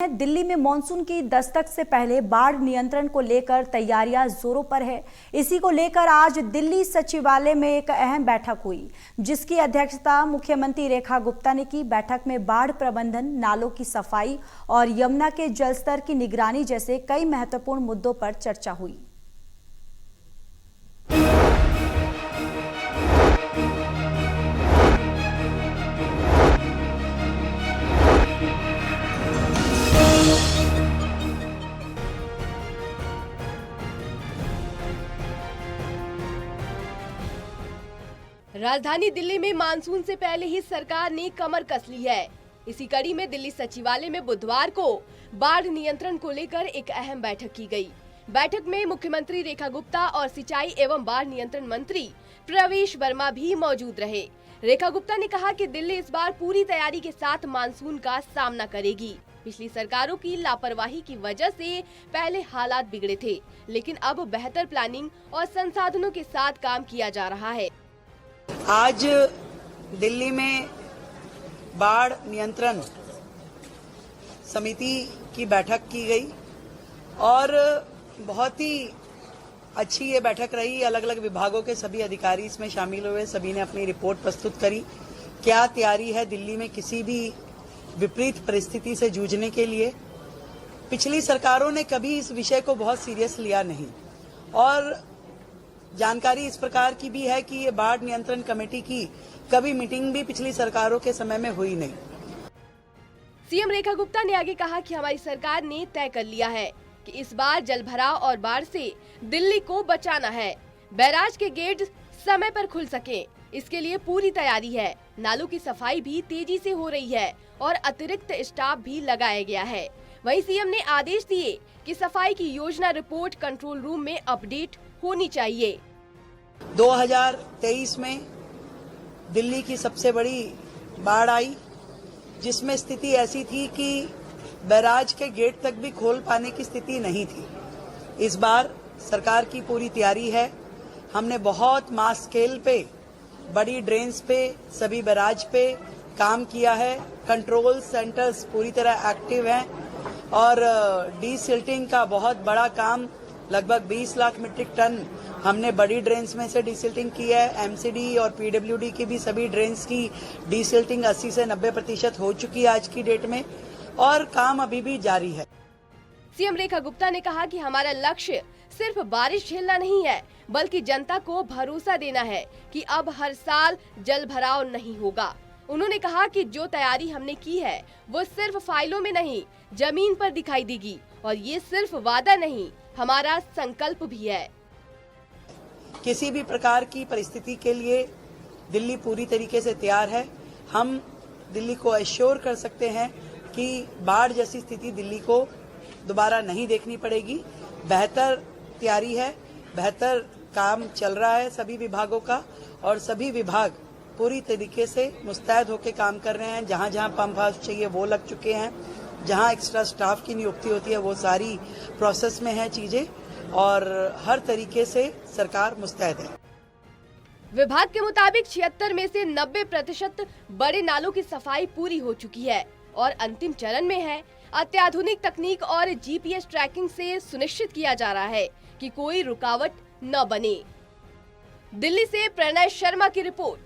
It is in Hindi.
दिल्ली में मानसून की दस्तक से पहले बाढ़ नियंत्रण को लेकर तैयारियां जोरों पर है। इसी को लेकर आज दिल्ली सचिवालय में एक अहम बैठक हुई, जिसकी अध्यक्षता मुख्यमंत्री रेखा गुप्ता ने की। बैठक में बाढ़ प्रबंधन, नालों की सफाई और यमुना के जलस्तर की निगरानी जैसे कई महत्वपूर्ण मुद्दों पर चर्चा हुई। राजधानी दिल्ली में मानसून से पहले ही सरकार ने कमर कस ली है। इसी कड़ी में दिल्ली सचिवालय में बुधवार को बाढ़ नियंत्रण को लेकर एक अहम बैठक की गई। बैठक में मुख्यमंत्री रेखा गुप्ता और सिंचाई एवं बाढ़ नियंत्रण मंत्री प्रवेश वर्मा भी मौजूद रहे। रेखा गुप्ता ने कहा कि दिल्ली इस बार पूरी तैयारी के साथ मानसून का सामना करेगी। पिछली सरकारों की लापरवाही की वजह से पहले हालात बिगड़े थे, लेकिन अब बेहतर प्लानिंग और संसाधनों के साथ काम किया जा रहा है। आज दिल्ली में बाढ़ नियंत्रण समिति की बैठक की गई और बहुत ही अच्छी ये बैठक रही। अलग अलग विभागों के सभी अधिकारी इसमें शामिल हुए, सभी ने अपनी रिपोर्ट प्रस्तुत करी। क्या तैयारी है दिल्ली में किसी भी विपरीत परिस्थिति से जूझने के लिए। पिछली सरकारों ने कभी इस विषय को बहुत सीरियस लिया नहीं और जानकारी इस प्रकार की भी है कि ये बाढ़ नियंत्रण कमेटी की कभी मीटिंग भी पिछली सरकारों के समय में हुई नहीं। सीएम रेखा गुप्ता ने आगे कहा कि हमारी सरकार ने तय कर लिया है कि इस बार जलभराव और बाढ़ से दिल्ली को बचाना है। बैराज के गेट समय पर खुल सके, इसके लिए पूरी तैयारी है। नालों की सफाई भी तेजी से हो रही है और अतिरिक्त स्टाफ भी लगाया गया है। वहीं सीएम ने आदेश दिए कि सफाई की योजना रिपोर्ट कंट्रोल रूम में अपडेट होनी चाहिए। 2023 में दिल्ली की सबसे बड़ी बाढ़ आई, जिसमें स्थिति ऐसी थी कि बैराज के गेट तक भी खोल पाने की स्थिति नहीं थी। इस बार सरकार की पूरी तैयारी है। हमने बहुत मास स्केल पे, बड़ी ड्रेन्स पे, सभी बैराज पे काम किया है। कंट्रोल सेंटर्स पूरी तरह एक्टिव हैं और डीसिल्टिंग का बहुत बड़ा काम, लगभग 20 लाख मीट्रिक टन हमने बड़ी ड्रेन्स में से डीसिल्टिंग की है। एमसीडी और पीडब्ल्यूडी की भी सभी ड्रेन्स की डीसिल्टिंग 80 से 90% हो चुकी है आज की डेट में और काम अभी भी जारी है। सीएम रेखा गुप्ता ने कहा कि हमारा लक्ष्य सिर्फ बारिश झेलना नहीं है, बल्कि जनता को भरोसा देना है कि अब हर साल जल भराव नहीं होगा। उन्होंने कहा कि जो तैयारी हमने की है वो सिर्फ फाइलों में नहीं, जमीन पर दिखाई देगी और ये सिर्फ वादा नहीं, हमारा संकल्प भी है। किसी भी प्रकार की परिस्थिति के लिए दिल्ली पूरी तरीके से तैयार है। हम दिल्ली को एश्योर कर सकते हैं कि बाढ़ जैसी स्थिति दिल्ली को दोबारा नहीं देखनी पड़ेगी। बेहतर तैयारी है, बेहतर काम चल रहा है सभी विभागों का और सभी विभाग पूरी तरीके से मुस्तैद होकर काम कर रहे हैं। जहां जहां पंप हाउस चाहिए वो लग चुके हैं, जहां एक्स्ट्रा स्टाफ की नियुक्ति होती है वो सारी प्रोसेस में है चीजें और हर तरीके से सरकार मुस्तैद है। विभाग के मुताबिक 76 में से 90% बड़े नालों की सफाई पूरी हो चुकी है और अंतिम चरण में है। अत्याधुनिक तकनीक और जीपीएस ट्रैकिंग से सुनिश्चित किया जा रहा है कि कोई रुकावट न बने। दिल्ली से प्रणय शर्मा की रिपोर्ट।